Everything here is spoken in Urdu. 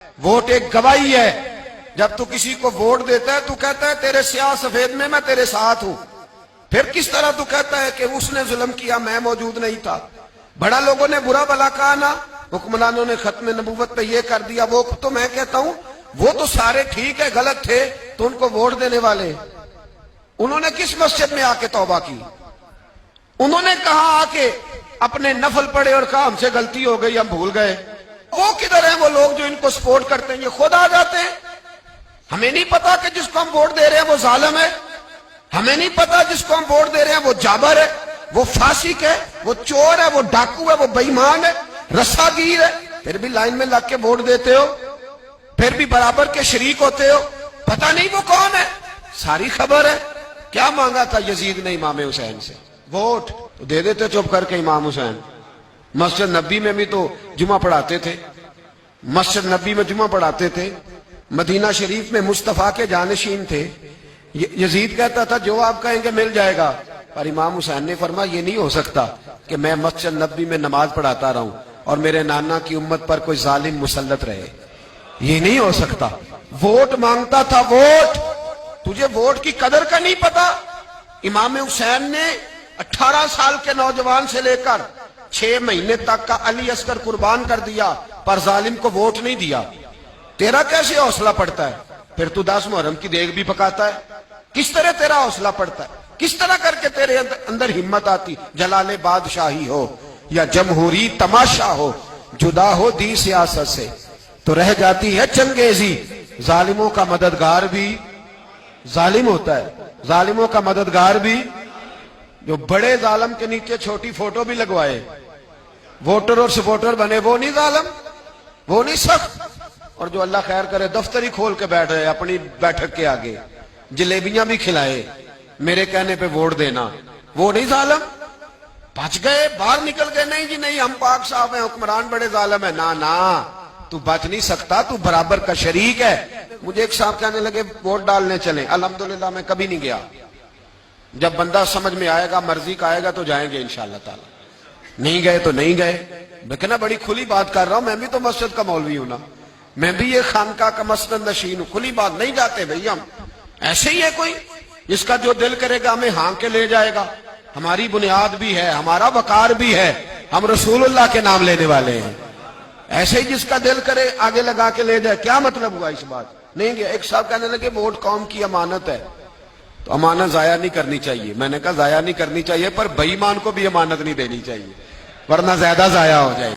ووٹ ایک گواہی ہے. جب تو کسی کو ووٹ دیتا ہے تو کہتا ہے تیرے سیاہ سفید میں تیرے ساتھ ہوں. پھر کس طرح تو کہتا ہے کہ اس نے ظلم کیا میں موجود نہیں تھا. بڑا لوگوں نے برا بلا کہا نا, حکمرانوں نے ختم نبوت پہ یہ کر دیا, وہ تو میں کہتا ہوں وہ تو سارے ٹھیک ہے, غلط تھے تو ان کو ووٹ دینے والے انہوں نے کس مسجد میں آ کے توبہ کی؟ انہوں نے کہا آ کے اپنے نفل پڑھے اور کہا ہم سے غلطی ہو گئی ہم بھول گئے. وہ کدھر ہیں وہ لوگ جو ان کو سپورٹ کرتے ہیں؟ یہ خود آ جاتے ہیں. ہمیں نہیں پتا کہ جس کو ہم ووٹ دے رہے ہیں وہ ظالم ہے, ہمیں نہیں پتا جس کو ہم ووٹ دے رہے ہیں وہ جابر ہے, وہ فاسق ہے, وہ چور ہے, وہ ڈاکو ہے, وہ بے ایمان ہے, رسا گیر ہے. پھر بھی لائن میں لگ کے ووٹ دیتے ہو, پھر بھی برابر کے شریک ہوتے ہو. پتہ نہیں وہ کون ہے, ساری خبر ہے. کیا مانگا تھا یزید نے امام حسین سے؟ ووٹ. تو دے دیتے چپ کر کے امام حسین. مسجد نبی میں بھی تو جمعہ پڑھاتے تھے, مسجد نبی میں جمعہ پڑھاتے تھے, مدینہ شریف میں مصطفیٰ کے جانشین تھے. یزید کہتا تھا جو آپ کہیں گے مل جائے گا, پر امام حسین نے فرمایا یہ نہیں ہو سکتا کہ میں مسجد نبی میں نماز پڑھاتا رہوں اور میرے نانا کی امت پر کوئی ظالم مسلط رہے, یہ نہیں ہو سکتا. ووٹ مانگتا تھا, ووٹ. تجھے ووٹ کی قدر کا نہیں پتا. امام حسین نے 18 سال کے نوجوان سے لے کر 6 مہینے تک کا علی اصغر قربان کر دیا, پر ظالم کو ووٹ نہیں دیا. تیرا کیسے حوصلہ پڑتا ہے؟ پھر تو 10 محرم کی دیگ بھی پکاتا ہے. کس طرح تیرا حوصلہ پڑتا ہے؟ کس طرح کر کے تیرے اندر ہمت آتی؟ جلال بادشاہی ہو یا جمہوری تماشا ہو, جدا ہو دی سیاست سے تو رہ جاتی ہے چنگیزی. ظالموں کا مددگار بھی ظالم ہوتا ہے, ظالموں کا مددگار بھی. جو بڑے ظالم کے نیچے چھوٹی فوٹو بھی لگوائے, ووٹر اور سپورٹر بنے, وہ نہیں ظالم, وہ نہیں سخت. اور جو اللہ خیر کرے دفتر ہی کھول کے بیٹھ رہے اپنی بیٹھک کے آگے, جلیبیاں بھی کھلائے, میرے کہنے پہ ووٹ دینا, وہ نہیں ظالم. بچ گئے, باہر نکل گئے, نہیں جی نہیں ہم پاک صاحب ہیں, حکمران بڑے ظالم ہیں. نا تو بچ نہیں سکتا, تو برابر کا شریک ہے. مجھے ایک صاحب کہنے لگے ووٹ ڈالنے چلیں. الحمدللہ میں کبھی نہیں گیا. جب بندہ سمجھ میں آئے گا, مرضی کا آئے گا تو جائیں گے انشاءاللہ تعالی. نہیں گئے تو نہیں گئے. میں کہنا بڑی کھلی بات کر رہا ہوں, میں بھی تو مسجد کا مولوی ہوں نا, میں بھی یہ خانقاہ کا مسند نشین ہوں. کھلی بات نہیں جاتے بھئی ہم. ایسے ہی ہے کوئی جس کا جو دل کرے گا ہمیں ہاں کے لے جائے گا. ہماری بنیاد بھی ہے, ہمارا وقار بھی ہے, ہم رسول اللہ کے نام لینے والے ہیں. ایسے ہی جس کا دل کرے آگے لگا کے لے جائے. کیا مطلب ہوا اس بات؟ نہیں گیا. ایک صاحب کہنے لگے ووٹ قوم کی امانت ہے, تو امانت ضائع نہیں کرنی چاہیے. میں نے کہا ضائع نہیں کرنی چاہیے, پر بے ایمان کو بھی امانت نہیں دینی چاہیے, ورنہ زیادہ ضائع ہو جائے.